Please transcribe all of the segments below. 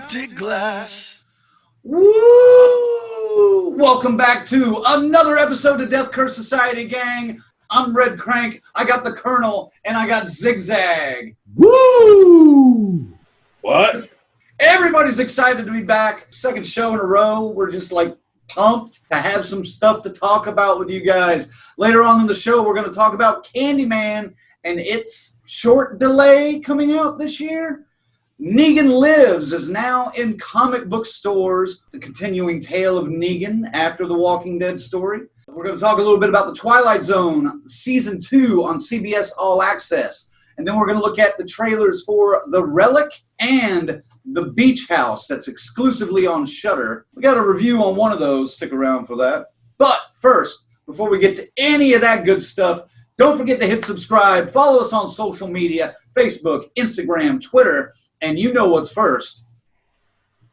empty glass. Woo! Welcome back to another episode of Death Curse Society, gang. I'm Red Crank, I got the Colonel, and I got Zigzag. Woo! What? Everybody's excited to be back. Second show in a row. We're just pumped to have some stuff to talk about with you guys. Later on in the show, we're going to talk about Candyman and its short delay coming out this year. Negan Lives is now in comic book stores, the continuing tale of Negan after the Walking Dead story. We're going to talk a little bit about the Twilight Zone Season 2 on CBS All Access. And then we're going to look at the trailers for The Relic and The Beach House that's exclusively on Shudder. We got a review on one of those. Stick around for that. But first, before we get to any of that good stuff, don't forget to hit subscribe. Follow us on social media, Facebook, Instagram, Twitter. And you know what's first.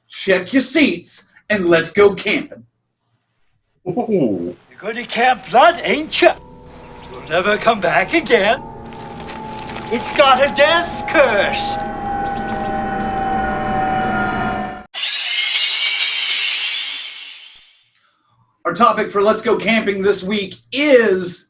Check your seats and let's go camping. Ooh. You're going to Camp Blood, ain't you? You'll never come back again. It's got a death curse. Our topic for Let's Go Camping this week is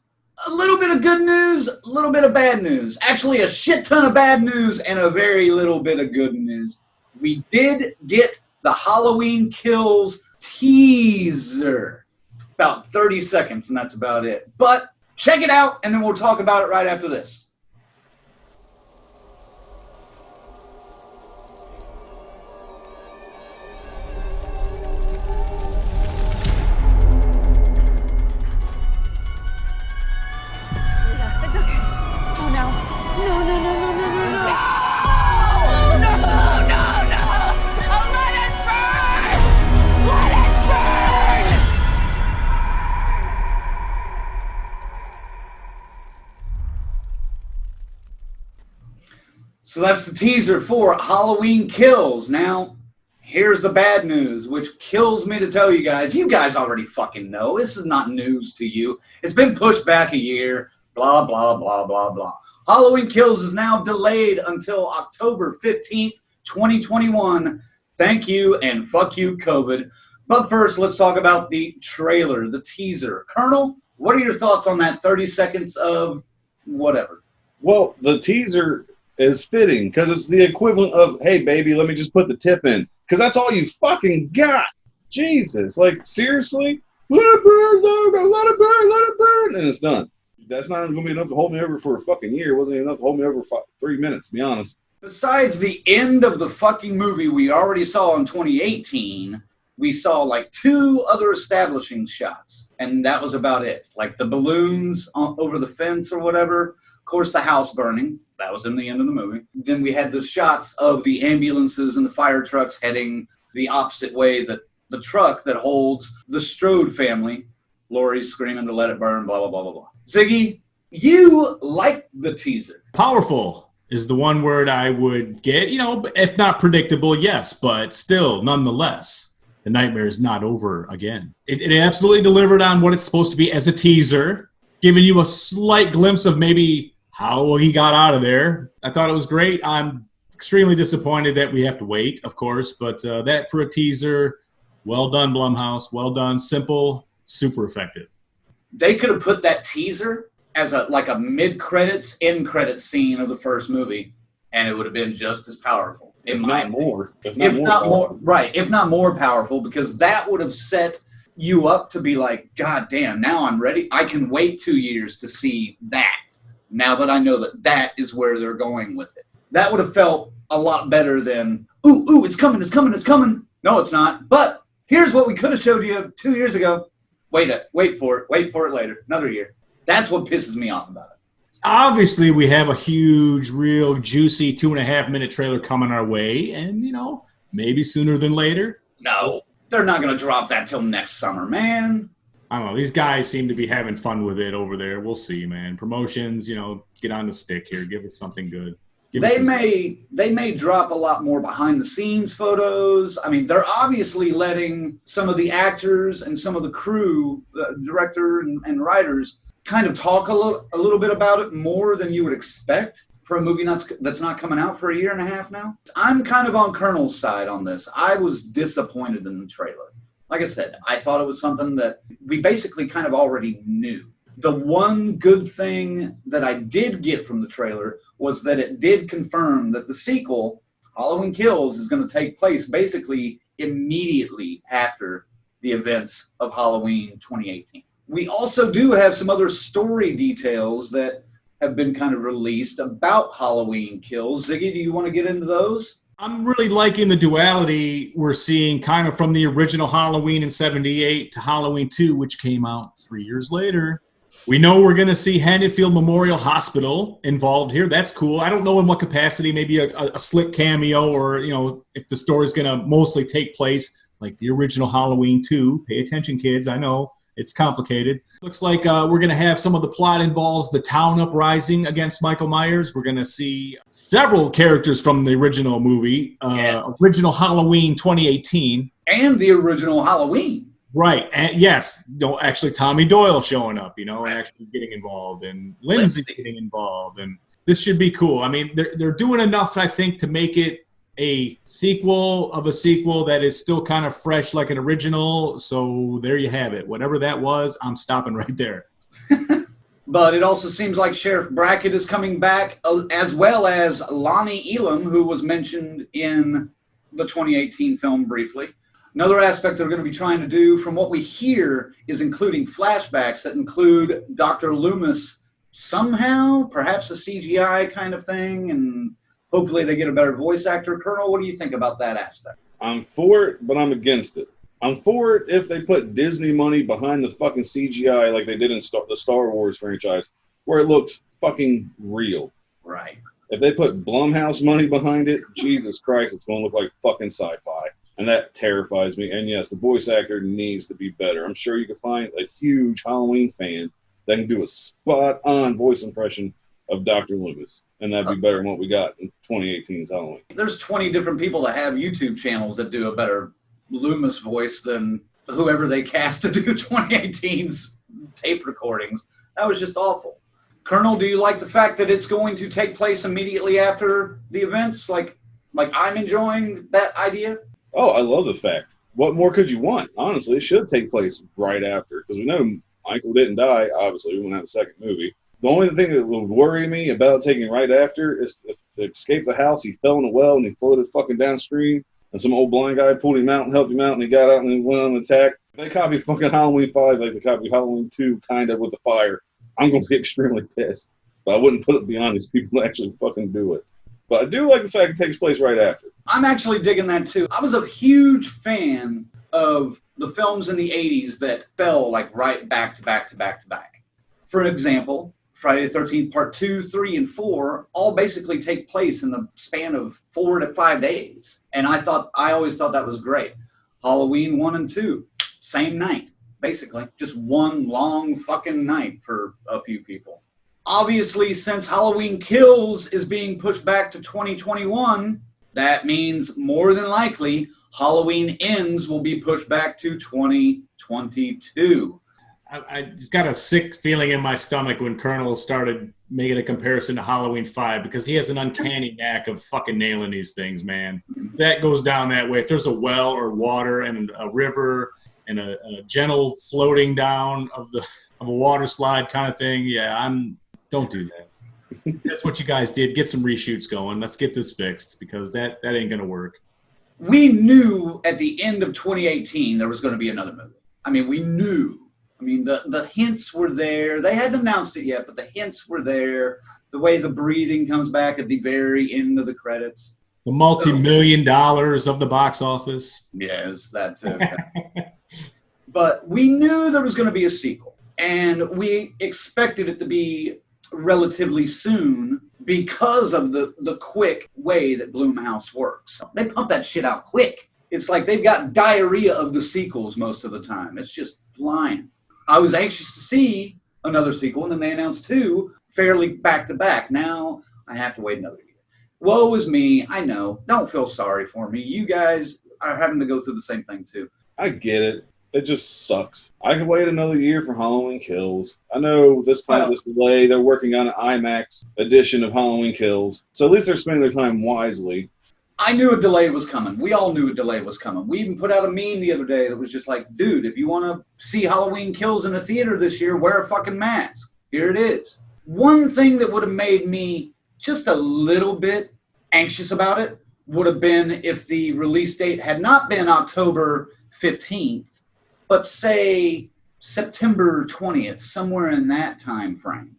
a little bit of good news, a little bit of bad news. Actually, a shit ton of bad news and a very little bit of good news. We did get the Halloween Kills teaser. About 30 seconds, and that's about it. But check it out, and then we'll talk about it right after this. So that's the teaser for Halloween Kills. Now, here's the bad news, which kills me to tell you guys. You guys already fucking know. This is not news to you. It's been pushed back a year. Blah, blah, blah, blah, blah. Halloween Kills is now delayed until October 15th, 2021. Thank you and fuck you, COVID. But first, let's talk about the trailer, the teaser. Colonel, what are your thoughts on that 30 seconds of whatever? Well, the teaser is fitting because it's the equivalent of, hey, baby, let me just put the tip in. Because that's all you fucking got. Jesus. Seriously? Let it burn, let it burn, let it burn. And it's done. That's not going to be enough to hold me over for a fucking year. It wasn't even enough to hold me over for 3 minutes, to be honest. Besides the end of the fucking movie we already saw in 2018, we saw 2 other establishing shots. And that was about it. The balloons over the fence or whatever. Of course, the house burning. That was in the end of the movie. Then we had the shots of the ambulances and the fire trucks heading the opposite way, that the truck that holds the Strode family. Lori's screaming to let it burn, blah, blah, blah, blah, blah. Ziggy, you like the teaser. Powerful is the one word I would get. If not predictable, yes, but still, nonetheless, the nightmare is not over again. It absolutely delivered on what it's supposed to be as a teaser, giving you a slight glimpse of maybe how he got out of there. I thought it was great. I'm extremely disappointed that we have to wait, of course, but that for a teaser, well done, Blumhouse. Well done. Simple, super effective. They could have put that teaser as a mid-credits, end-credits scene of the first movie, and it would have been just as powerful. If not more. If not more powerful, because that would have set you up to be God damn, now I'm ready. I can wait 2 years to see that. Now that I know that is where they're going with it. That would have felt a lot better than, ooh, it's coming. No, it's not. But here's what we could have showed you 2 years ago. Wait for it later. Another year. That's what pisses me off about it. Obviously, we have a huge, real juicy 2.5-minute trailer coming our way. And, maybe sooner than later. No, they're not going to drop that till next summer, man. I don't know. These guys seem to be having fun with it over there. We'll see, man. Promotions, get on the stick here. Give us something good. They may drop a lot more behind the scenes photos. I mean, they're obviously letting some of the actors and some of the crew, the director and writers, kind of talk a little bit about it more than you would expect. for a movie that's not coming out for a year and a half now. I'm kind of on Colonel's side on this. I was disappointed in the trailer. Like I said, I thought it was something that we basically kind of already knew. The one good thing that I did get from the trailer was that it did confirm that the sequel, Halloween Kills, is going to take place basically immediately after the events of Halloween 2018. We also do have some other story details that have been kind of released about Halloween Kills. Ziggy, do you want to get into those? I'm really liking the duality we're seeing kind of from the original Halloween in 78 to Halloween 2, which came out 3 years later. We know we're going to see Haddonfield Memorial Hospital involved here. That's cool. I don't know in what capacity, maybe a slick cameo, or, you know, if the story's going to mostly take place like the original Halloween 2. Pay attention, kids. I know it's complicated. Looks like we're going to have some of the plot involves the town uprising against Michael Myers. We're going to see several characters from the original movie, original Halloween 2018. And the original Halloween. Right. And yes, actually Tommy Doyle showing up, and actually getting involved, and Lindsay getting involved. And this should be cool. I mean, they're doing enough, I think, to make it a sequel of a sequel that is still kind of fresh like an original. So there you have it. Whatever that was, I'm stopping right there. But it also seems like Sheriff Brackett is coming back, as well as Lonnie Elam, who was mentioned in the 2018 film briefly. Another aspect they're going to be trying to do, from what we hear, is including flashbacks that include Dr. Loomis somehow, perhaps a CGI kind of thing, and hopefully they get a better voice actor. Colonel, what do you think about that aspect? I'm for it, but I'm against it. I'm for it if they put Disney money behind the fucking CGI like they did in the Star Wars franchise, where it looked fucking real. Right. If they put Blumhouse money behind it, Jesus Christ, it's going to look like fucking sci-fi. And that terrifies me. And yes, the voice actor needs to be better. I'm sure you can find a huge Halloween fan that can do a spot-on voice impression of Dr. Loomis. And that'd be better than what we got in 2018's Halloween. There's 20 different people that have YouTube channels that do a better Loomis voice than whoever they cast to do 2018's tape recordings. That was just awful. Colonel, do you like the fact that it's going to take place immediately after the events? Like I'm enjoying that idea? Oh, I love the fact. What more could you want? Honestly, it should take place right after, because we know Michael didn't die. Obviously, we went out the second movie. The only thing that would worry me about taking right after is to escape the house. He fell in a well and he floated fucking downstream, and some old blind guy pulled him out and helped him out, and he got out and he went on an attack. If they copy fucking Halloween 5 like they copy Halloween 2 kind of with the fire, I'm going to be extremely pissed. But I wouldn't put it beyond these people to actually fucking do it. But I do like the fact it takes place right after. I'm actually digging that too. I was a huge fan of the films in the 80s that fell like right back to back to back to back. For example, Friday the 13th Part 2, 3, and 4 all basically take place in the span of 4 to 5 days. And I always thought that was great. Halloween 1 and 2, same night, basically. Just one long fucking night for a few people. Obviously, since Halloween Kills is being pushed back to 2021, that means more than likely Halloween Ends will be pushed back to 2022. I just got a sick feeling in my stomach when Colonel started making a comparison to Halloween 5, because he has an uncanny knack of fucking nailing these things, man. That goes down that way. If there's a well or water and a river and a gentle floating down of a water slide kind of thing, don't do that. That's what you guys did. Get some reshoots going. Let's get this fixed, because that ain't going to work. We knew at the end of 2018 there was going to be another movie. I mean, we knew. I mean, the hints were there. They hadn't announced it yet, but the hints were there. The way the breathing comes back at the very end of the credits. The multi-million dollars of the box office. Yes, that too. But we knew there was going to be a sequel, and we expected it to be relatively soon because of the quick way that Blumhouse works. They pump that shit out quick. It's like they've got diarrhea of the sequels most of the time. It's just flying. I was anxious to see another sequel, and then they announced 2 fairly back-to-back. Now I have to wait another year. Woe is me. I know. Don't feel sorry for me. You guys are having to go through the same thing too. I get it. It just sucks. I could wait another year for Halloween Kills. I know this delay, they're working on an IMAX edition of Halloween Kills. So at least they're spending their time wisely. I knew a delay was coming. We all knew a delay was coming. We even put out a meme the other day that was just like, dude, if you want to see Halloween Kills in a theater this year, wear a fucking mask. Here it is. One thing that would have made me just a little bit anxious about it would have been if the release date had not been October 15th, but say September 20th, somewhere in that time frame,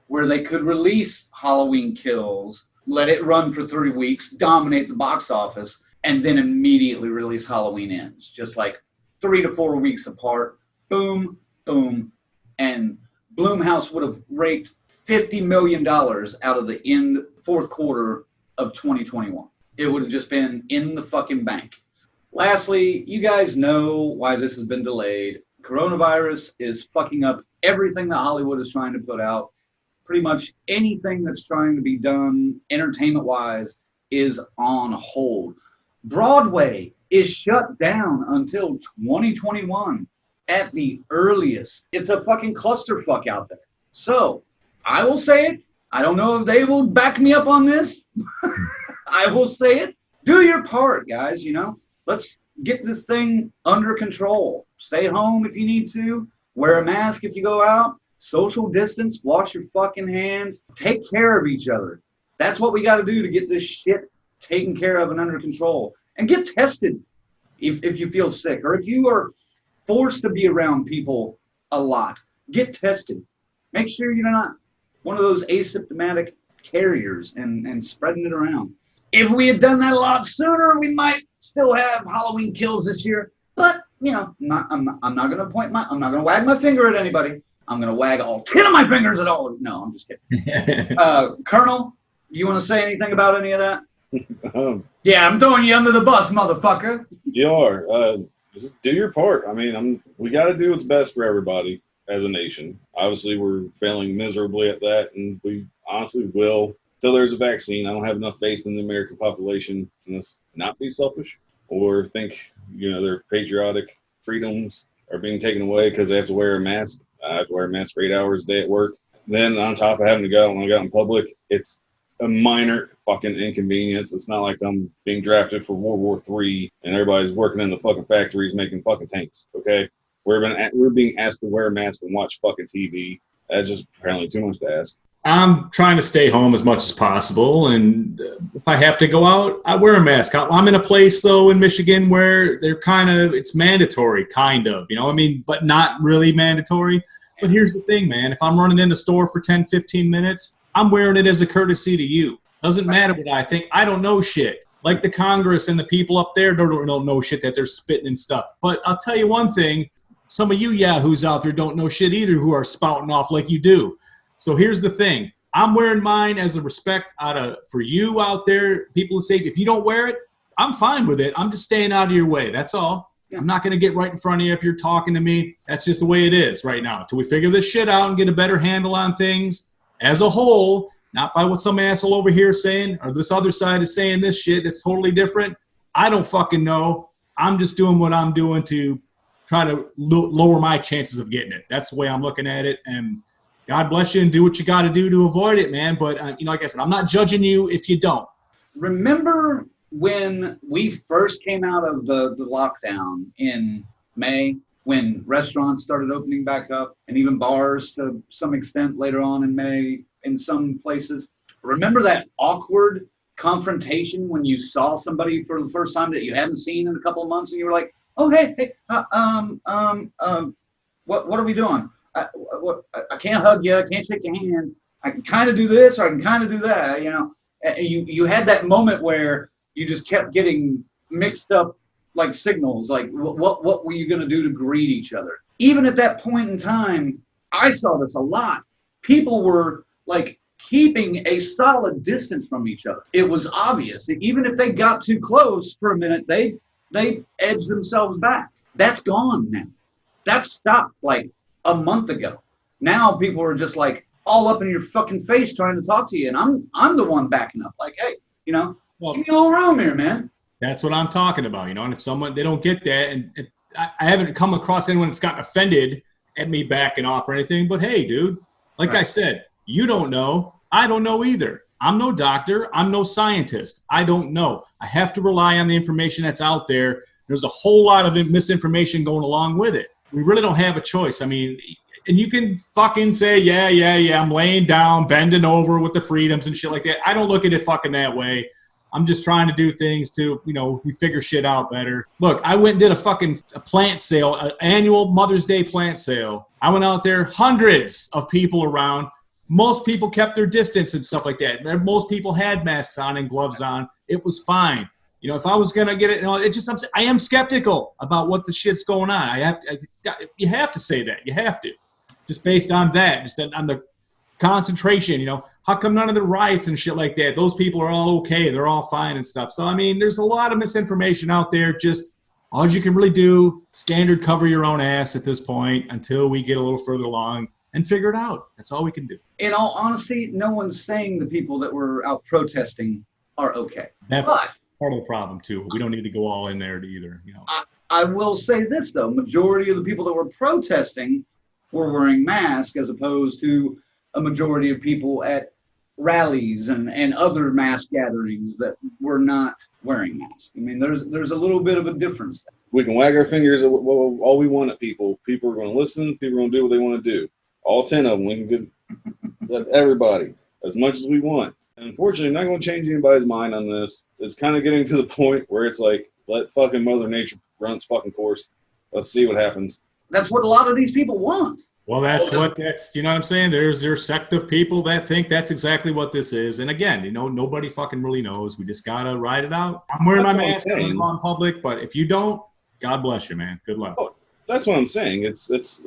where they could release Halloween Kills, let it run for 3 weeks, dominate the box office, and then immediately release Halloween Ends. Just like 3 to 4 weeks apart. Boom, boom. And Blumhouse would have raked $50 million out of the fourth quarter of 2021. It would have just been in the fucking bank. Lastly, you guys know why this has been delayed. Coronavirus is fucking up everything that Hollywood is trying to put out. Pretty much anything that's trying to be done entertainment-wise is on hold. Broadway is shut down until 2021 at the earliest. It's a fucking clusterfuck out there. So, I will say it. I don't know if they will back me up on this. I will say it. Do your part, guys, you know. Let's get this thing under control. Stay home if you need to. Wear a mask if you go out. Social distance. Wash your fucking hands. Take care of each other. That's what we got to do to get this shit taken care of and under control. And get tested if you feel sick. Or if you are forced to be around people a lot, get tested. Make sure you're not one of those asymptomatic carriers and spreading it around. If we had done that a lot sooner, we might still have Halloween Kills this year. But, you know, I'm not going to wag my finger at anybody. I'm going to wag all 10 of my fingers at all of them. No, I'm just kidding. Colonel, you want to say anything about any of that? Yeah, I'm throwing you under the bus, motherfucker. You are. Just do your part. I mean, we got to do what's best for everybody as a nation. Obviously, we're failing miserably at that, and we honestly will. Till there's a vaccine, I don't have enough faith in the American population to not be selfish or think, you know, their patriotic freedoms are being taken away because they have to wear a mask. I have to wear a mask for 8 hours a day at work. Then on top of having to go when I go out in public, it's a minor fucking inconvenience. It's not like I'm being drafted for World War III and everybody's working in the fucking factories making fucking tanks, okay? We're being asked to wear a mask and watch fucking TV. That's just apparently too much to ask. I'm trying to stay home as much as possible, and if I have to go out, I wear a mask. I'm in a place, though, in Michigan where it's mandatory, kind of, you know, I mean, but not really mandatory. But here's the thing, man. If I'm running in the store for 10, 15 minutes, I'm wearing it as a courtesy to you. Doesn't matter what I think. I don't know shit. Like the Congress and the people up there don't know shit that they're spitting and stuff. But I'll tell you one thing. Some of you yahoos out there don't know shit either who are spouting off like you do. So here's the thing. I'm wearing mine as a respect for you out there, people who say, if you don't wear it, I'm fine with it. I'm just staying out of your way. That's all. Yeah. I'm not going to get right in front of you if you're talking to me. That's just the way it is right now. Until we figure this shit out and get a better handle on things as a whole, not by what some asshole over here is saying or this other side is saying this shit that's totally different. I don't fucking know. I'm just doing what I'm doing to try to lower my chances of getting it. That's the way I'm looking at it. And God bless you and do what you got to do to avoid it, man. But, you know, like I said, I'm not judging you if you don't. Remember when we first came out of the lockdown in May, when restaurants started opening back up and even bars to some extent later on in May in some places? Remember that awkward confrontation when you saw somebody for the first time that you hadn't seen in a couple of months and you were like, oh, hey, what are we doing? I can't hug you. I can't shake your hand. I can kind of do this or I can kind of do that. You know, you had that moment where you just kept getting mixed up like signals. Like, what were you going to do to greet each other? Even at that point in time, I saw this a lot. People were like keeping a solid distance from each other. It was obvious. Even if they got too close for a minute, they edged themselves back. That's gone now. That stopped like a month ago. Now people are just like all up in your fucking face trying to talk to you, and I'm the one backing up. Like, hey, you know, give me a little room here, man. That's what I'm talking about, you know. And if they don't get that, and I haven't come across anyone that's gotten offended at me backing off or anything. But hey, dude, like I said, you don't know. I don't know either. I'm no doctor. I'm no scientist. I don't know. I have to rely on the information that's out there. There's a whole lot of misinformation going along with it. We really don't have a choice. I mean, and you can fucking say, yeah, I'm laying down, bending over with the freedoms and shit like that. I don't look at it fucking that way. I'm just trying to do things to, we figure shit out better. Look, I went and did a plant sale, an annual Mother's Day plant sale. I went out there, hundreds of people around. Most people kept their distance and stuff like that. Most people had masks on and gloves on. It was fine. If I was going to get it, I am skeptical about what the shit's going on. You have to say that. You have to. Just based on that, just on the concentration, how come none of the riots and shit like that? Those people are all okay. They're all fine and stuff. So, I mean, there's a lot of misinformation out there. Just all you can really do, standard cover your own ass at this point until we get a little further along and figure it out. That's all we can do. In all honesty, no one's saying the people that were out protesting are okay. That's part of the problem, too. We don't need to go all in there either. I will say this, though. Majority of the people that were protesting were wearing masks as opposed to a majority of people at rallies and other mass gatherings that were not wearing masks. I mean, there's a little bit of a difference. We can wag our fingers at all we want at people. People are going to listen. People are going to do what they want to do. All 10 of them. We can get everybody as much as we want. And unfortunately, I'm not going to change anybody's mind on this. It's kind of getting to the point where it's like, let fucking Mother Nature run its fucking course. Let's see what happens. That's what a lot of these people want. Well, that's you know what I'm saying? There's a sect of people that think that's exactly what this is. And again, nobody fucking really knows. We just got to ride it out. I'm wearing my mask in public, but if you don't, God bless you, man. Good luck. Oh, that's what I'm saying.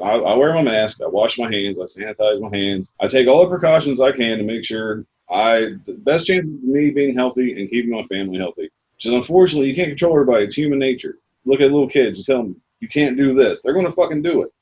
I wear my mask. I wash my hands. I sanitize my hands. I take all the precautions I can to make sure the best chances of me being healthy and keeping my family healthy. Which is unfortunately, you can't control everybody. It's human nature. Look at little kids. You tell them, you can't do this. They're going to fucking do it.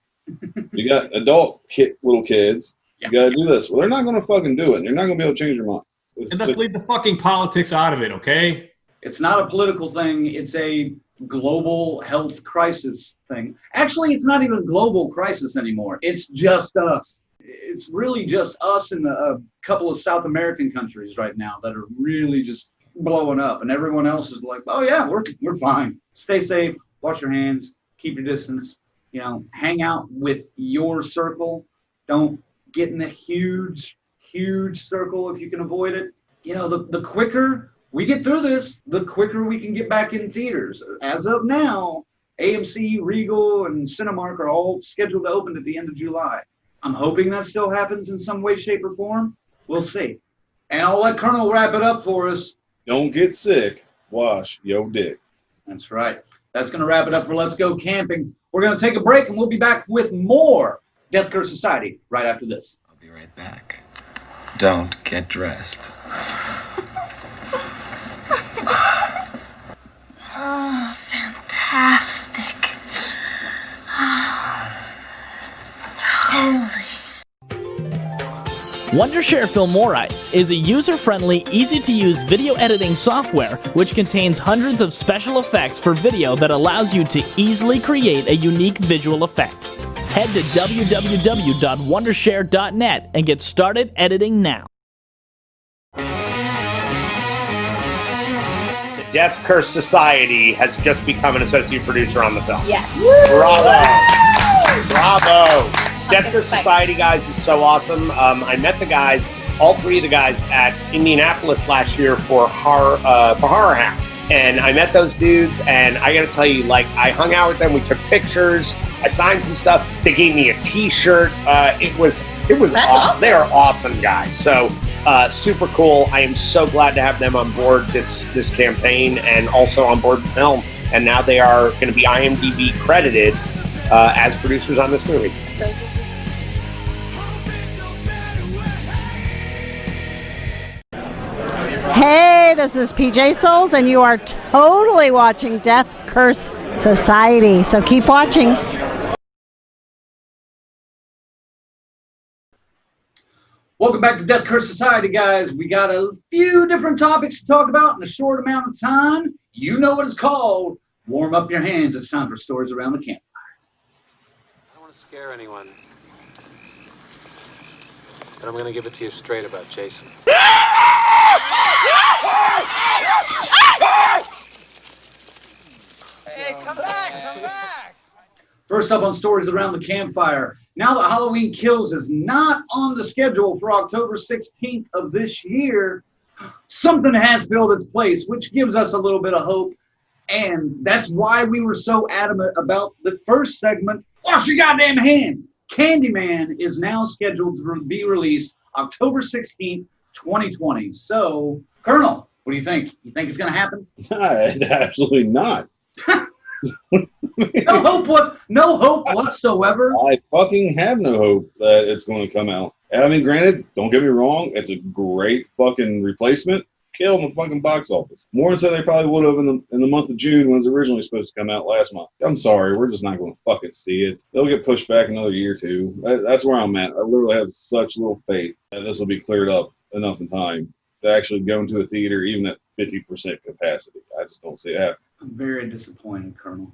You got adult little kids. You got to do this. Well, they're not going to fucking do it. They're not going to be able to change their mind. And let's leave the fucking politics out of it, okay? It's not a political thing. It's a global health crisis thing. Actually, it's not even a global crisis anymore. It's just us. It's really just us and a couple of South American countries right now that are really just blowing up. And everyone else is like, oh, yeah, we're fine. Stay safe. Wash your hands. Keep your distance. Hang out with your circle. Don't get in a huge circle if you can avoid it. The quicker we get through this, the quicker we can get back in theaters. As of now, AMC, Regal, and Cinemark are all scheduled to open at the end of July. I'm hoping that still happens in some way, shape, or form. We'll see. And I'll let Colonel wrap it up for us. Don't get sick. Wash your dick. That's right. That's going to wrap it up for Let's Go Camping. We're going to take a break, and we'll be back with more Death Curse Society right after this. I'll be right back. Don't get dressed. Oh, fantastic. Holy. Wondershare Filmora is a user-friendly, easy-to-use video editing software which contains hundreds of special effects for video that allows you to easily create a unique visual effect. Head to www.wondershare.net and get started editing now. The Death Curse Society has just become an associate producer on the film. Yes. Bravo. Bravo. Death Curse Society, guys, is so awesome. I met the guys, all three of the guys, at Indianapolis last year for Horror Hound. And I met those dudes, and I gotta tell you, I hung out with them, we took pictures, I signed some stuff, they gave me a t-shirt, it was awesome. They are awesome guys, so super cool. I am so glad to have them on board this campaign and also on board the film, and now they are gonna be IMDb credited as producers on this movie. So Hey, this is PJ Souls, and you are totally watching Death Curse Society. So keep watching. Welcome back to Death Curse Society, guys. We got a few different topics to talk about in a short amount of time. You know what it's called. Warm up your hands. It's time for Stories Around the Campfire. I don't want to scare anyone, but I'm going to give it to you straight about Jason. Hey, come back! First up on Stories Around the Campfire. Now that Halloween Kills is not on the schedule for October 16th of this year, something has filled its place, which gives us a little bit of hope. And that's why we were so adamant about the first segment. Wash your goddamn hands! Candyman is now scheduled to be released October 16th, 2020. So, Colonel, what do you think? You think it's going to happen? Absolutely not. No hope whatsoever. I fucking have no hope that it's going to come out. I mean, granted, don't get me wrong, it's a great fucking replacement. Kill in the fucking box office. More so they probably would have in the month of June when it was originally supposed to come out last month. I'm sorry, we're just not going to fucking see it. They'll get pushed back another year or two. That's where I'm at. I literally have such little faith that this will be cleared up enough in time to actually go into a theater even at 50% capacity. I just don't see it happening. I'm very disappointed, Colonel.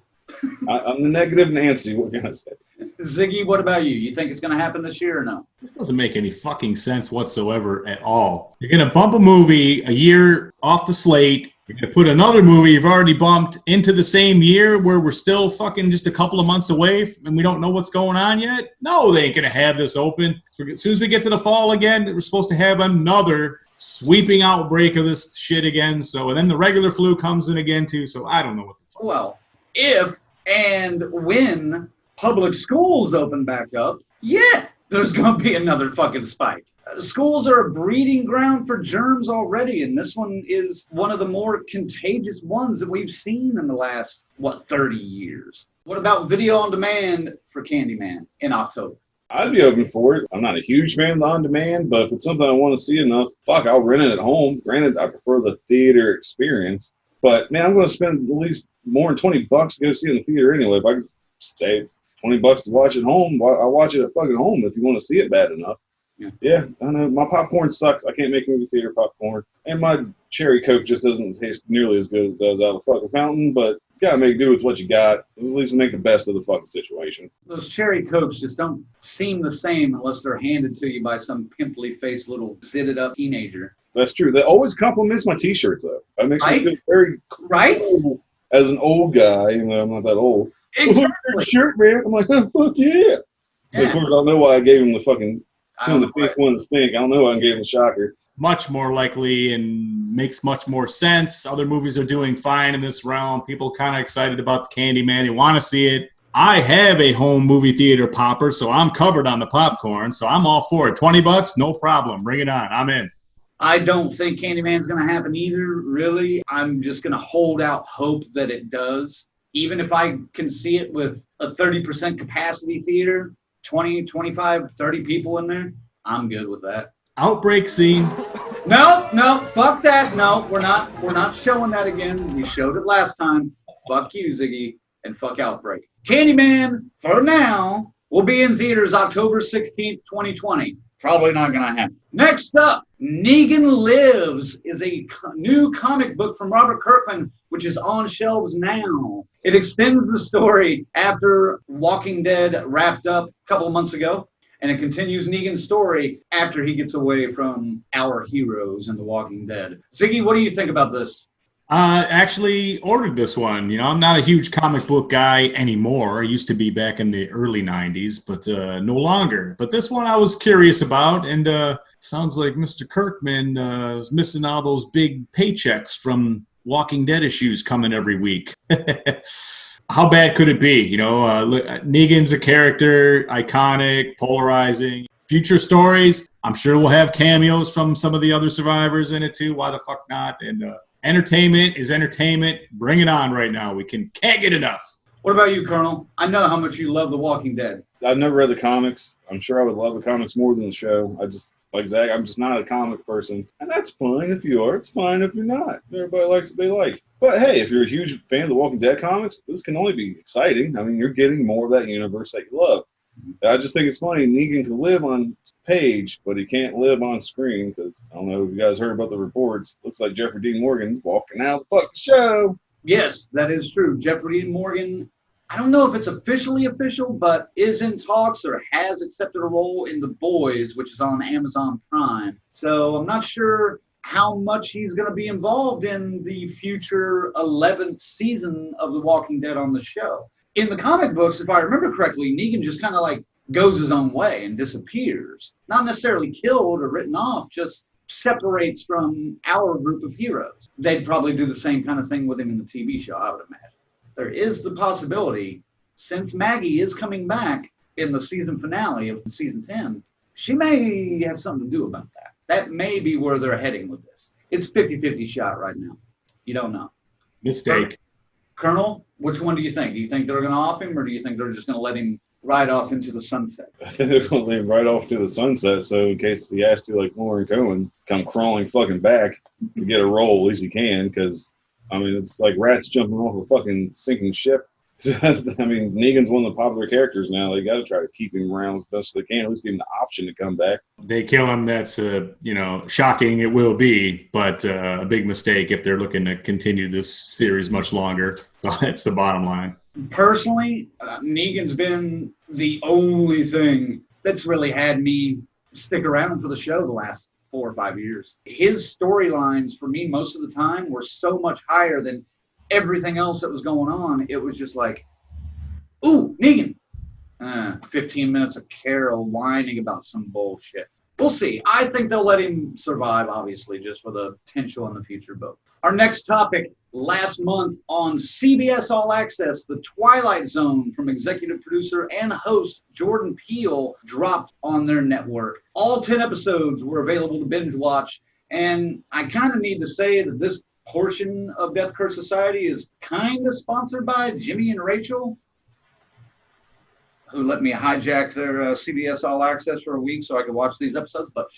I'm the negative Nancy. What can I say? Ziggy, what about you? You think it's going to happen this year or no? This doesn't make any fucking sense whatsoever at all. You're going to bump a movie a year off the slate. You're going to put another movie you've already bumped into the same year where we're still fucking just a couple of months away and we don't know what's going on yet? No, they ain't going to have this open. So as soon as we get to the fall again, we're supposed to have another sweeping outbreak of this shit again. So, and then the regular flu comes in again too. So I don't know what the fuck. Well, if and when public schools open back up, yeah, there's going to be another fucking spike. Schools are a breeding ground for germs already, and this one is one of the more contagious ones that we've seen in the last, 30 years. What about video on demand for Candyman in October? I'd be open for it. I'm not a huge fan of on demand, but if it's something I want to see enough, fuck, I'll rent it at home. Granted, I prefer the theater experience. But, man, I'm going to spend at least more than $20 to go see it in the theater anyway. If I could save $20 to watch at home, I'll watch it at fucking home if you want to see it bad enough. Yeah, I know. My popcorn sucks. I can't make movie theater popcorn. And my cherry Coke just doesn't taste nearly as good as it does out of the fucking fountain. But you got to make do with what you got. At least make the best of the fucking situation. Those cherry Cokes just don't seem the same unless they're handed to you by some pimply-faced little zitted-up teenager. That's true. That always compliments my T-shirts, though. That makes me feel very cool as an old guy, even though I'm not that old. Exactly. Shirt, man. I'm like, oh, fuck yeah. So, of course, I don't know why I gave him the fucking two of the big one to stink. I don't know why I gave him the shocker. Much more likely and makes much more sense. Other movies are doing fine in this realm. People kind of excited about the Candyman. They want to see it. I have a home movie theater popper, so I'm covered on the popcorn. So I'm all for it. $20, no problem. Bring it on. I'm in. I don't think Candyman's going to happen either, really. I'm just going to hold out hope that it does. Even if I can see it with a 30% capacity theater, 20, 25, 30 people in there, I'm good with that. Outbreak scene. No, fuck that. No, we're not showing that again. We showed it last time. Fuck you, Ziggy, and fuck Outbreak. Candyman, for now, will be in theaters October 16th, 2020. Probably not going to happen. Next up, Negan Lives is a new comic book from Robert Kirkman, which is on shelves now. It extends the story after Walking Dead wrapped up a couple of months ago, and it continues Negan's story after he gets away from our heroes in The Walking Dead. Ziggy, what do you think about this? Actually ordered this one. You know, I'm not a huge comic book guy anymore. I used to be back in the early 90s, but no longer. But this one I was curious about, and sounds like Mr. Kirkman is missing all those big paychecks from Walking Dead issues coming every week. How bad could it be? You know, Negan's a character, iconic, polarizing. Future stories, I'm sure we'll have cameos from some of the other survivors in it too. Why the fuck not? And entertainment is entertainment. Bring it on right now. We can't get enough. What about you, Colonel? I know how much you love The Walking Dead. I've never read the comics. I'm sure I would love the comics more than the show. Like Zach, I'm just not a comic person. And that's fine if you are. It's fine if you're not. Everybody likes what they like. But hey, if you're a huge fan of the Walking Dead comics, this can only be exciting. I mean, you're getting more of that universe that you love. I just think it's funny. Negan can live on page, but he can't live on screen because I don't know if you guys heard about the reports. Looks like Jeffrey Dean Morgan's walking out of the fucking show. Yes, that is true. Jeffrey Dean Morgan, I don't know if it's officially official, but is in talks or has accepted a role in The Boys, which is on Amazon Prime. So I'm not sure how much he's going to be involved in the future 11th season of The Walking Dead on the show. In the comic books, if I remember correctly, Negan just kind of like goes his own way and disappears. Not necessarily killed or written off, just separates from our group of heroes. They'd probably do the same kind of thing with him in the TV show, I would imagine. There is the possibility, since Maggie is coming back in the season finale of season 10, she may have something to do about that. That may be where they're heading with this. It's 50-50 shot right now. You don't know. Mistake. Colonel, which one do you think? Do you think they're going to off him, or do you think they're just going to let him ride off into the sunset? I think they're going to leave him right off to the sunset, so in case he has to, like Lauren Cohen, come crawling fucking back to get a role, at least he can, because, I mean, it's like rats jumping off a fucking sinking ship. I mean, Negan's one of the popular characters now. They got to try to keep him around as best they can, at least give him the option to come back. They kill him. That's, shocking it will be, but a big mistake if they're looking to continue this series much longer. So that's the bottom line. Personally, Negan's been the only thing that's really had me stick around for the show the last 4 or 5 years. His storylines, for me, most of the time, were so much higher than everything else that was going on. It was just like, ooh, Negan. 15 minutes of Carol whining about some bullshit. We'll see. I think they'll let him survive, obviously, just for the potential in the future. But our next topic, last month on CBS All Access, The Twilight Zone from executive producer and host Jordan Peele dropped on their network. All 10 episodes were available to binge watch. And I kind of need to say that this portion of Death Curse Society is kind of sponsored by Jimmy and Rachel, who let me hijack their CBS All Access for a week so I could watch these episodes, but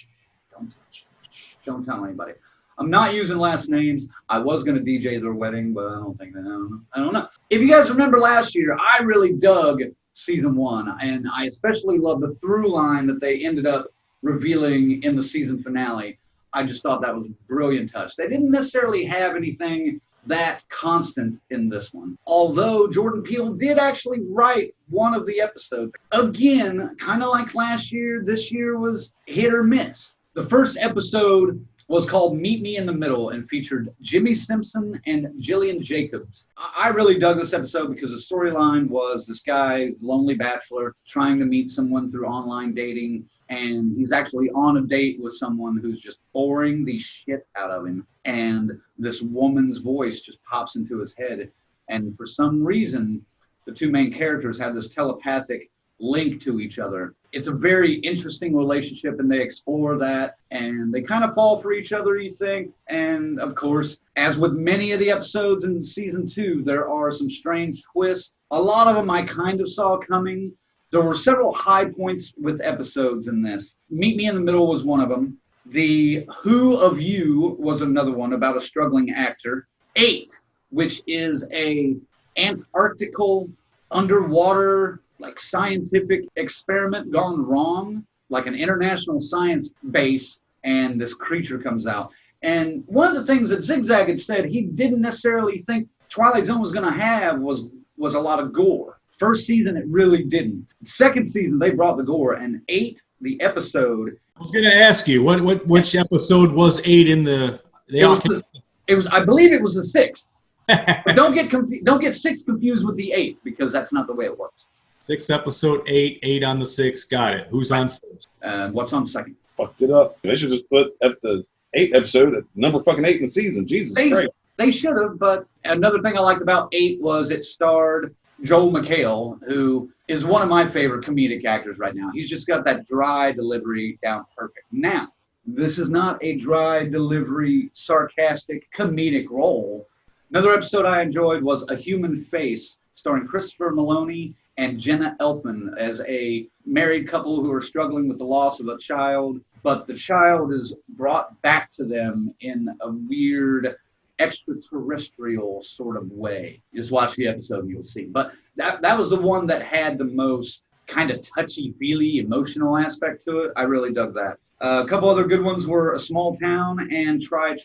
don't tell anybody. I'm not using last names. I was going to DJ their wedding, but I don't think that. I don't know. If you guys remember last year, I really dug season 1, and I especially love the through line that they ended up revealing in the season finale. I just thought that was a brilliant touch. They didn't necessarily have anything that constant in this one, although Jordan Peele did actually write one of the episodes. Again, kind of like last year, this year was hit or miss. The first episode was called Meet Me in the Middle and featured Jimmy Simpson and Jillian Jacobs. I really dug this episode because the storyline was this guy, lonely bachelor, trying to meet someone through online dating, and he's actually on a date with someone who's just boring the shit out of him, and this woman's voice just pops into his head, and for some reason, the two main characters have this telepathic link to each other. It's a very interesting relationship, and they explore that, and they kind of fall for each other, you think. And of course, as with many of the episodes in season 2, there are some strange twists. A lot of them I kind of saw coming. There were several high points with episodes in this. Meet Me in the Middle was one of them. The Who of You was another one about a struggling actor. 8, which is a Antarctical underwater like scientific experiment gone wrong, like an international science base, and this creature comes out. And one of the things that Zigzag had said he didn't necessarily think Twilight Zone was going to have was a lot of gore. First season, it really didn't. Second season, they brought the gore, and 8, the episode. I was going to ask you, which episode was 8 in the... It was. I believe it was the 6th. But don't get 6 confused with the 8th, because that's not the way it works. 6th episode, 8 on the 6th. Got it. Who's on first? What's on second? Fucked it up. They should just put at the 8th episode at number fucking 8 in the season. Jesus Christ. They should have, but another thing I liked about 8 was it starred Joel McHale, who is one of my favorite comedic actors right now. He's just got that dry delivery down perfect. Now, this is not a dry delivery, sarcastic, comedic role. Another episode I enjoyed was A Human Face, starring Christopher Maloney and Jenna Elfman as a married couple who are struggling with the loss of a child, but the child is brought back to them in a weird extraterrestrial sort of way. Just watch the episode and you'll see. But that was the one that had the most kind of touchy-feely emotional aspect to it. I really dug that. A couple other good ones were A Small Town and Try.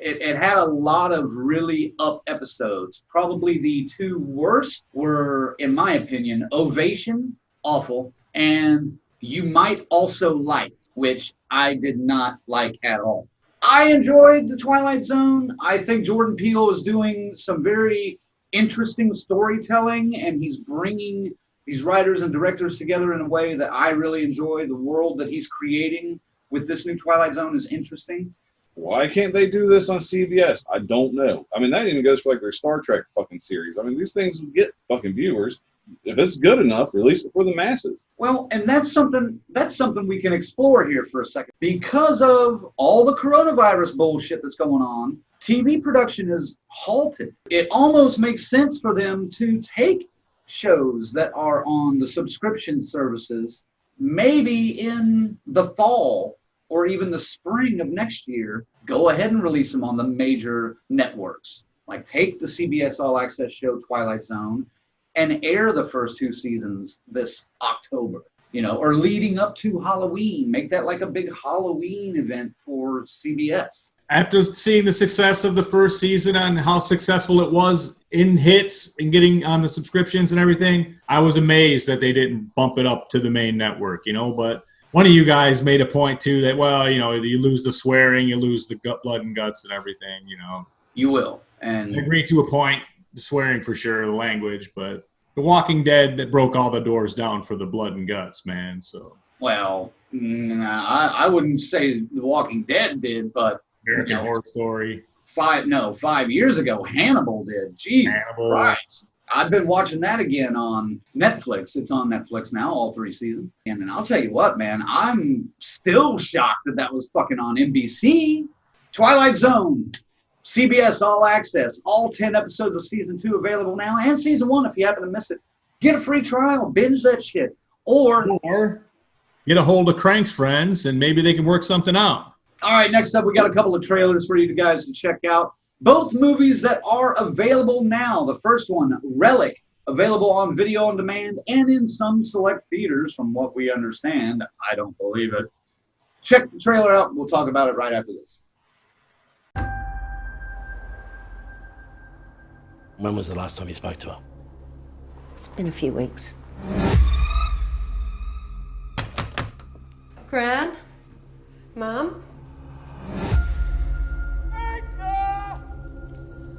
It had a lot of really up episodes. Probably the two worst were, in my opinion, Ovation, awful, and You Might Also Like, which I did not like at all. I enjoyed The Twilight Zone. I think Jordan Peele is doing some very interesting storytelling, and he's bringing these writers and directors together in a way that I really enjoy. The world that he's creating with this new Twilight Zone is interesting. Why can't they do this on CBS? I don't know. I mean, that even goes for like their Star Trek fucking series. I mean, these things would get fucking viewers. If it's good enough, release it for the masses. Well, and that's something we can explore here for a second. Because of all the coronavirus bullshit that's going on, TV production is halted. It almost makes sense for them to take shows that are on the subscription services, maybe in the fall or even the spring of next year, go ahead and release them on the major networks. Like take the CBS All Access show Twilight Zone and air the first 2 seasons this October, or leading up to Halloween. Make that like a big Halloween event for CBS. After seeing the success of the first season and how successful it was in hits and getting on the subscriptions and everything, I was amazed that they didn't bump it up to the main network, but one of you guys made a point too that, well, you lose the swearing, you lose the blood and guts and everything, You will. And I agree to a point, the swearing for sure, the language, but The Walking Dead that broke all the doors down for the blood and guts, man. So. Well, I wouldn't say The Walking Dead did, but American Horror Story. 5 years ago, Hannibal did. Jesus Christ. I've been watching that again on Netflix. It's on Netflix now, all 3 seasons. And I'll tell you what, man, I'm still shocked that was fucking on NBC. Twilight Zone, CBS All Access, all 10 episodes of season 2 available now, and season 1 if you happen to miss it. Get a free trial, binge that shit. Or get a hold of Crank's friends, and maybe they can work something out. All right, next up, we got a couple of trailers for you guys to check out. Both movies that are available now. The first one, Relic, available on video on demand and in some select theaters, from what we understand. I don't believe it. Check the trailer out. We'll talk about it right after this. When was the last time you spoke to her? It's been a few weeks. Gran? Mom?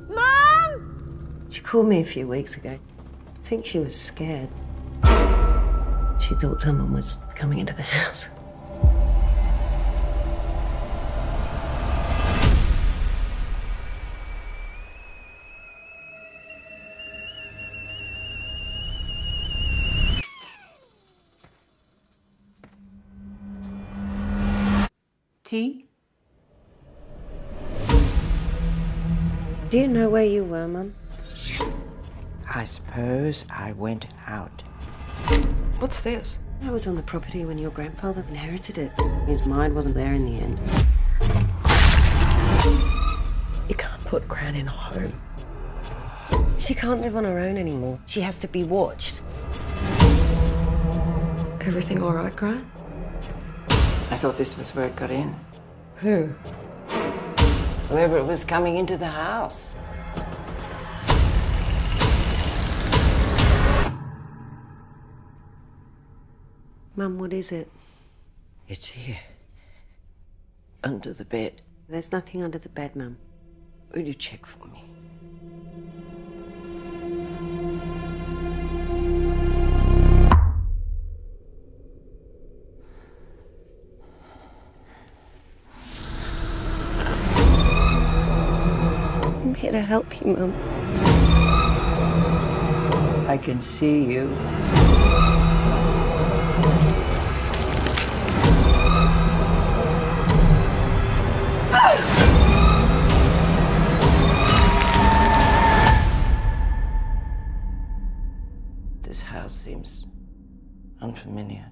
Mom! She called me a few weeks ago. I think she was scared. She thought someone was coming into the house. Tea? Do you know where you were, Mum? I suppose I went out. What's this? I was on the property when your grandfather inherited it. His mind wasn't there in the end. You can't put Gran in a home. She can't live on her own anymore. She has to be watched. Everything all right, Gran? I thought this was where it got in. Who? Whoever it was coming into the house. Mum, what is it? It's here. Under the bed. There's nothing under the bed, Mum. Will you check for me? I'm here to help you, Mum. I can see you. This house seems unfamiliar.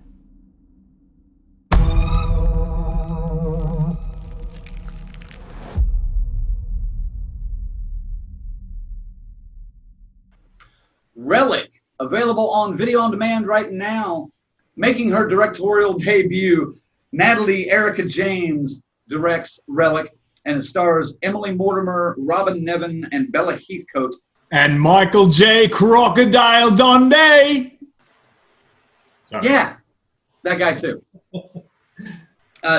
Relic, available on video on demand right now. Making her directorial debut, Natalie Erica James directs Relic. and it stars Emily Mortimer, Robin Nevin, and Bella Heathcote. And Michael J. Crocodile Dundee. Sorry. Yeah, that guy too.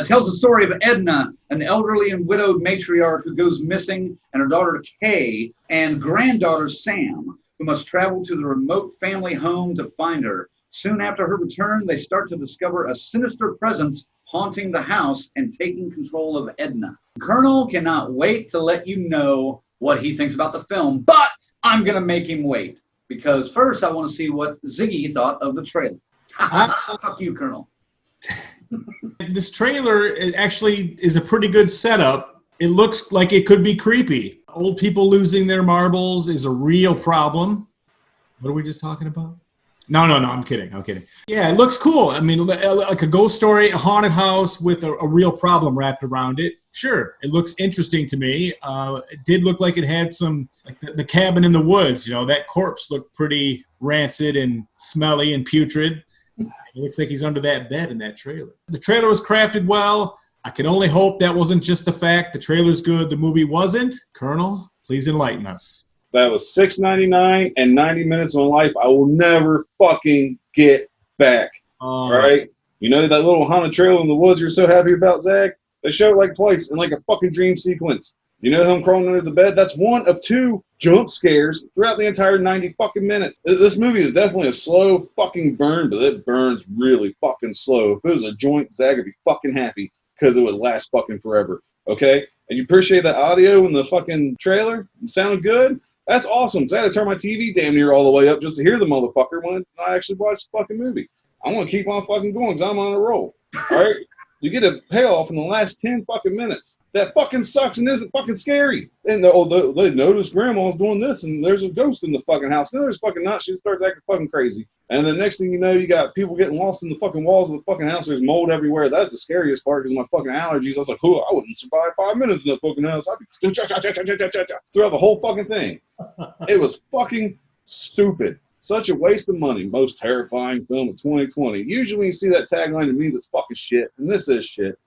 Tells the story of Edna, an elderly and widowed matriarch who goes missing, and her daughter Kay, and granddaughter Sam, who must travel to the remote family home to find her. Soon after her return, they start to discover a sinister presence haunting the house and taking control of Edna. Colonel cannot wait to let you know what he thinks about the film, but I'm going to make him wait, because first I want to see what Ziggy thought of the trailer. Fuck you, Colonel. This trailer actually is a pretty good setup. It looks like it could be creepy. Old people losing their marbles is a real problem. What are we just talking about? No, I'm kidding. Yeah, it looks cool. I mean, like a ghost story, a haunted house with a real problem wrapped around it. Sure, it looks interesting to me. It did look like it had some, like the cabin in the woods, you know, that corpse looked pretty rancid and smelly and putrid. It looks like he's under that bed in that trailer. The trailer was crafted well. I can only hope that wasn't just the fact. The trailer's good, the movie wasn't. Colonel, please enlighten us. That was $6.99 and 90 minutes of my life I will never fucking get back. All right? You know that little haunted trail in the woods you're so happy about, Zach? They show it like twice in like a fucking dream sequence. You know him crawling under the bed? That's one of 2 jump scares throughout the entire 90 fucking minutes. This movie is definitely a slow fucking burn, but it burns really fucking slow. If it was a joint, Zach would be fucking happy because it would last fucking forever. Okay? And you appreciate the audio in the fucking trailer? It sounded good? That's awesome. So I had to turn my TV damn near all the way up just to hear the motherfucker when I actually watched the fucking movie. I'm going to keep on fucking going because I'm on a roll. All right? You get a payoff in the last 10 fucking minutes. That fucking sucks and isn't fucking scary. And they notice grandma's doing this and there's a ghost in the fucking house. No, there's fucking not. She starts acting fucking crazy. And the next thing you know, you got people getting lost in the fucking walls of the fucking house. There's mold everywhere. That's the scariest part because of my fucking allergies. I was like, oh, I wouldn't survive 5 minutes in that fucking house. I'd be throughout the whole fucking thing. It was fucking stupid. Such a waste of money. Most terrifying film of 2020. Usually when you see that tagline, it means it's fucking shit. And this is shit.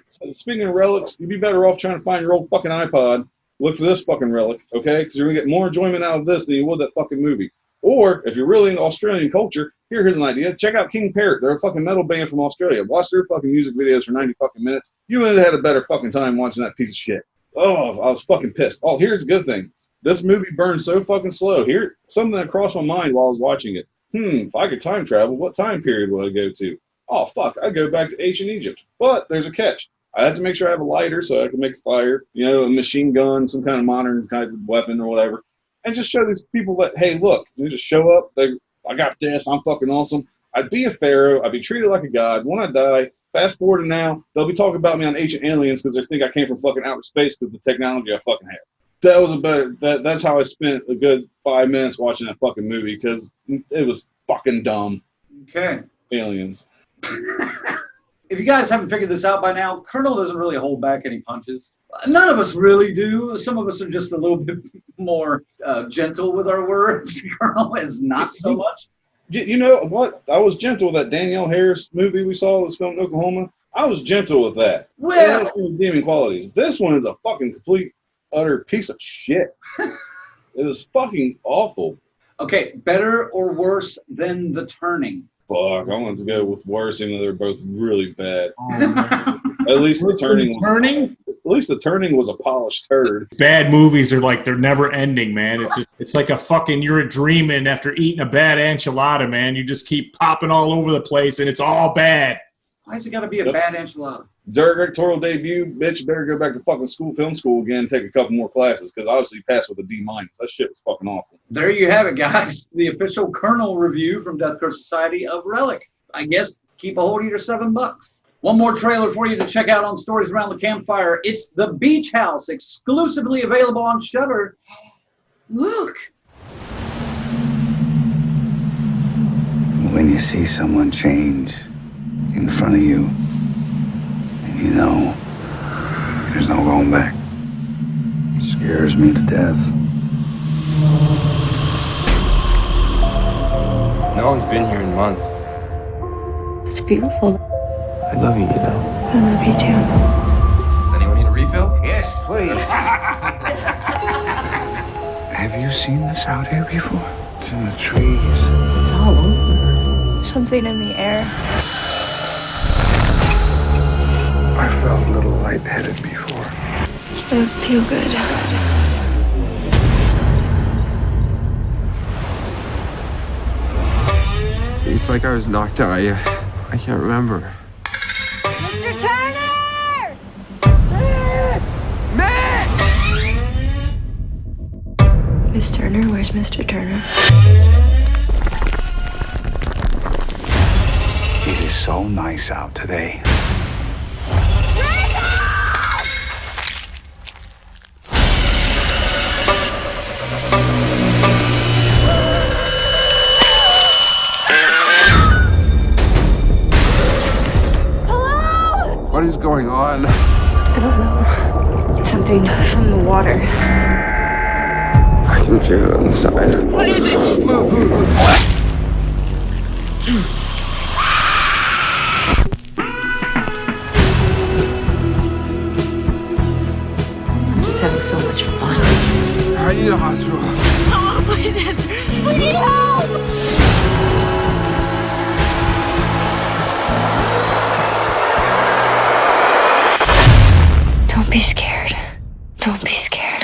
So speaking of relics, you'd be better off trying to find your old fucking iPod. Look for this fucking relic, okay? Because you're going to get more enjoyment out of this than you would that fucking movie. Or, if you're really into Australian culture, here's an idea. Check out King Parrot. They're a fucking metal band from Australia. Watch their fucking music videos for 90 fucking minutes. You would have had a better fucking time watching that piece of shit. Oh, I was fucking pissed. Oh, here's the good thing. This movie burns so fucking slow. Here, something that crossed my mind while I was watching it. If I could time travel, what time period would I go to? Oh, fuck, I'd go back to ancient Egypt. But there's a catch. I had to make sure I have a lighter so I can make a fire, you know, a machine gun, some kind of modern kind of weapon or whatever. And just show these people that, hey, look, you just show up. I got this. I'm fucking awesome. I'd be a pharaoh. I'd be treated like a god. When I die, fast forward to now, they'll be talking about me on Ancient Aliens because they think I came from fucking outer space because of the technology I fucking have. That was that's how I spent a good 5 minutes watching that fucking movie because it was fucking dumb. Okay. Aliens. If you guys haven't figured this out by now, Colonel doesn't really hold back any punches. None of us really do. Some of us are just a little bit more gentle with our words. Colonel is not so much. You know what? I was gentle with that Danielle Harris movie we saw that's filmed in Oklahoma. I was gentle with that. Well, redeeming qualities. This one is a fucking complete, utter piece of shit. It is fucking awful. Okay, better or worse than The Turning? Fuck, I want to go with worse, even though they're both really bad. At least The Turning was a polished turd. Bad movies are like, they're never ending, man. It's like a fucking, you're dreaming after eating a bad enchilada, man. You just keep popping all over the place and it's all bad. Why's it got to be a bad enchilada? Directorial debut, bitch, better go back to fucking film school again and take a couple more classes because obviously you passed with a D-. That shit was fucking awful. There you have it, guys. The official Colonel review from Death Curse Society of Relic. I guess keep a hold of your $7. One more trailer for you to check out on Stories Around the Campfire. It's The Beach House, exclusively available on Shudder. Look. When you see someone change in front of you, and you know there's no going back, it scares me to death. No one's been here in months. It's beautiful. I love you, you know. I love you too. Does anyone need a refill? Yes, please. Have you seen this out here before? It's in the trees. It's all over. Something in the air. I felt a little lightheaded before. It would feel good. It's like I was knocked out. I can't remember. Mr. Turner! Matt! Miss Turner? Where's Mr. Turner? It is so nice out today. What is going on? I don't know. Something from the water. I can feel it inside. What is it? I'm just having so much fun. I need a hospital. Oh, please, we need help! Don't be scared. Don't be scared.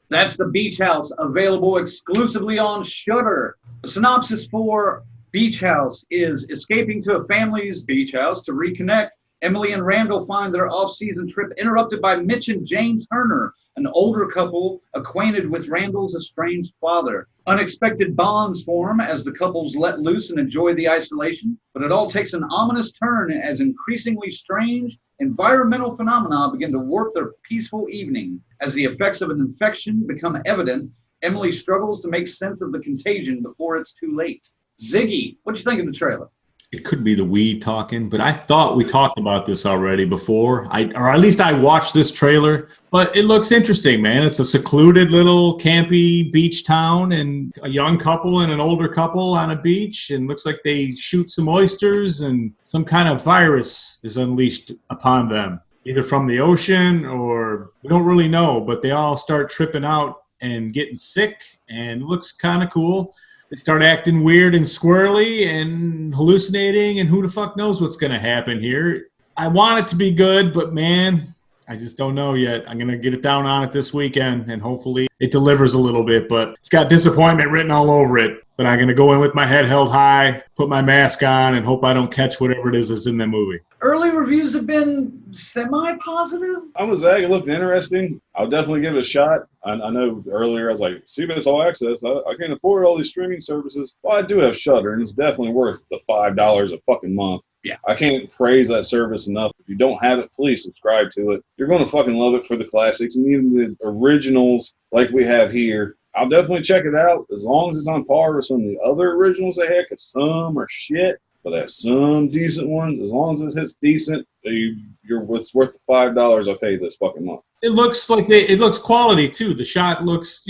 That's The Beach House, available exclusively on Shudder. The synopsis for Beach House is: escaping to a family's beach house to reconnect, Emily and Randall find their off-season trip interrupted by Mitch and Jane Turner, an older couple acquainted with Randall's estranged father. Unexpected bonds form as the couples let loose and enjoy the isolation, but it all takes an ominous turn as increasingly strange environmental phenomena begin to warp their peaceful evening. As the effects of an infection become evident, Emily struggles to make sense of the contagion before it's too late. Ziggy, what you think of the trailer? It could be the weed talking, but I thought we talked about this already before. Or at least I watched this trailer, but it looks interesting, man. It's a secluded little campy beach town and a young couple and an older couple on a beach, and looks like they shoot some oysters and some kind of virus is unleashed upon them, either from the ocean or we don't really know, but they all start tripping out and getting sick, and it looks kind of cool. They start acting weird and squirrely and hallucinating, and who the fuck knows what's going to happen here. I want it to be good, but man, I just don't know yet. I'm going to get it down on it this weekend, and hopefully it delivers a little bit, but it's got disappointment written all over it. But I'm going to go in with my head held high, put my mask on, and hope I don't catch whatever it is that's in the movie. Early reviews have been semi-positive. I'm with Zach. It looked interesting. I'll definitely give it a shot. I know earlier I was like, CBS All Access. I can't afford all these streaming services. Well, I do have Shudder, and it's definitely worth the $5 a fucking month. Yeah. I can't praise that service enough. If you don't have it, please subscribe to it. You're going to fucking love it for the classics and even the originals like we have here. I'll definitely check it out as long as it's on par with some of the other originals they had, because some are shit, but there's some decent ones. As long as it hits decent, it's worth the $5 I paid this fucking month. It looks like it looks quality too. The shot looks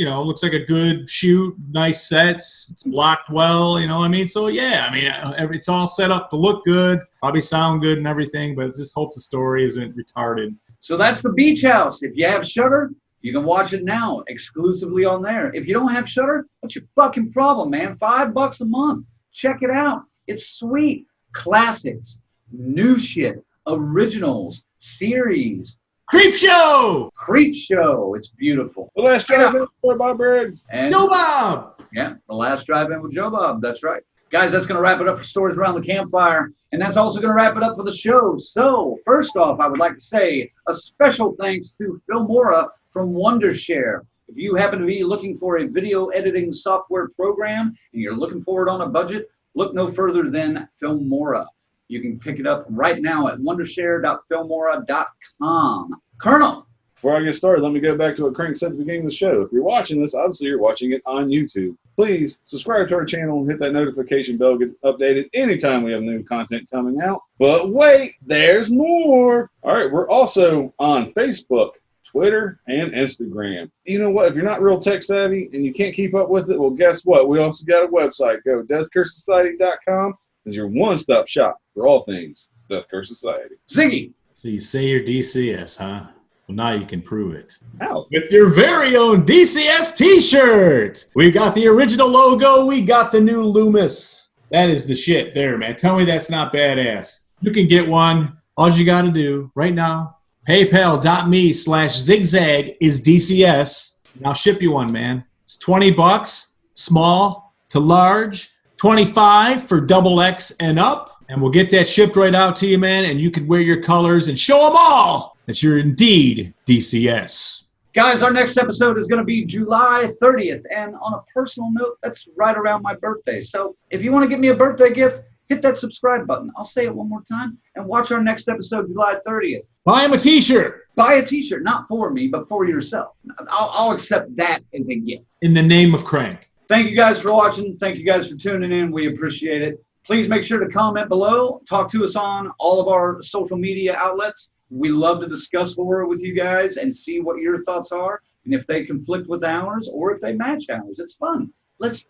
like a good shoot, nice sets, it's blocked well, you know what I mean? So yeah, I mean, it's all set up to look good, probably sound good and everything, but just hope the story isn't retarded. So that's The Beach House. If you have Shudder, you can watch it now, exclusively on there. If you don't have Shudder, what's your fucking problem, man? $5 a month. Check it out. It's sweet. Classics, new shit, originals, series. Creep Show! Creep Show. It's beautiful. The Last Drive-In with Bob Briggs. Joe Bob! Yeah, The Last Drive-In with Joe Bob. That's right. Guys, that's going to wrap it up for Stories Around the Campfire. And that's also going to wrap it up for the show. So, first off, I would like to say a special thanks to Phil Mora from Wondershare. If you happen to be looking for a video editing software program and you're looking for it on a budget, look no further than Filmora. You can pick it up right now at wondershare.filmora.com. Colonel. Before I get started, let me go back to what Crank said at the beginning of the show. If you're watching this, obviously you're watching it on YouTube. Please subscribe to our channel and hit that notification bell to get updated anytime we have new content coming out. But wait, there's more. All right, we're also on Facebook, Twitter, and Instagram. You know what? If you're not real tech savvy and you can't keep up with it, well, guess what? We also got a website. Go deathcursesociety.com is your one-stop shop for all things Death Curse Society. Ziggy. So you say you're DCS, huh? Well, now you can prove it. How? With your very own DCS t-shirt. We got the original logo. We got the new Loomis. That is the shit there, man. Tell me that's not badass. You can get one. All you got to do right now, paypal.me/zigzag is DCS. And I'll ship you one, man. It's $20, small to large, 25 for XX and up. And we'll get that shipped right out to you, man. And you can wear your colors and show them all that you're indeed DCS. Guys, our next episode is going to be July 30th. And on a personal note, that's right around my birthday. So if you want to give me a birthday gift, hit that subscribe button. I'll say it one more time. And watch our next episode, July 30th. Buy him a t-shirt. Buy a t-shirt, not for me, but for yourself. I'll accept that as a gift. In the name of Crank. Thank you guys for watching. Thank you guys for tuning in. We appreciate it. Please make sure to comment below. Talk to us on all of our social media outlets. We love to discuss horror with you guys and see what your thoughts are and if they conflict with ours or if they match ours. It's fun. Let's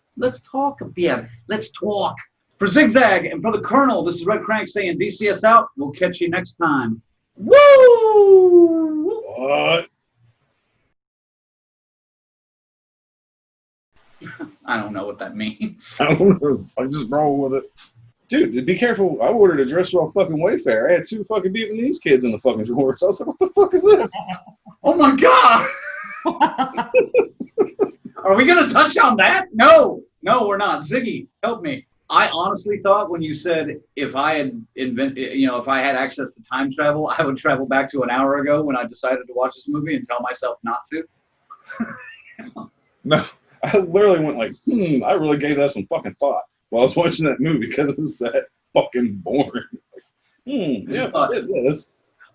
talk about it. Let's talk. For Zigzag and for the Colonel, this is Red Crank saying DCS out. We'll catch you next time. Woo! What? I don't know what that means. I don't know. I just roll with it. Dude, be careful. I ordered a dress off fucking Wayfair. I had 2 fucking Vietnamese kids in the fucking drawer. So I was like, what the fuck is this? Oh my God! Are we going to touch on that? No, we're not. Ziggy, help me. I honestly thought when you said if I had if I had access to time travel, I would travel back to an hour ago when I decided to watch this movie and tell myself not to. No, I literally went like, I really gave that some fucking thought while I was watching that movie because it was that fucking boring. Yeah, it is.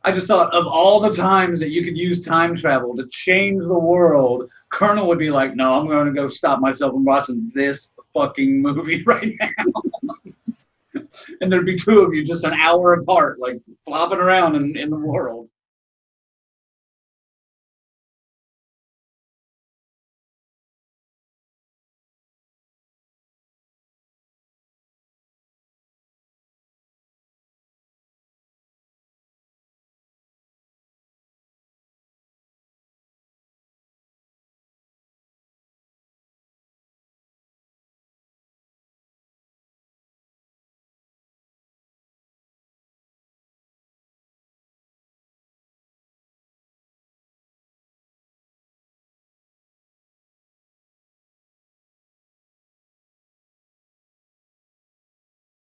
I just thought of all the times that you could use time travel to change the world, Colonel would be like, no, I'm going to go stop myself from watching this fucking movie right now. And there'd be 2 of you just an hour apart, like flopping around in the world.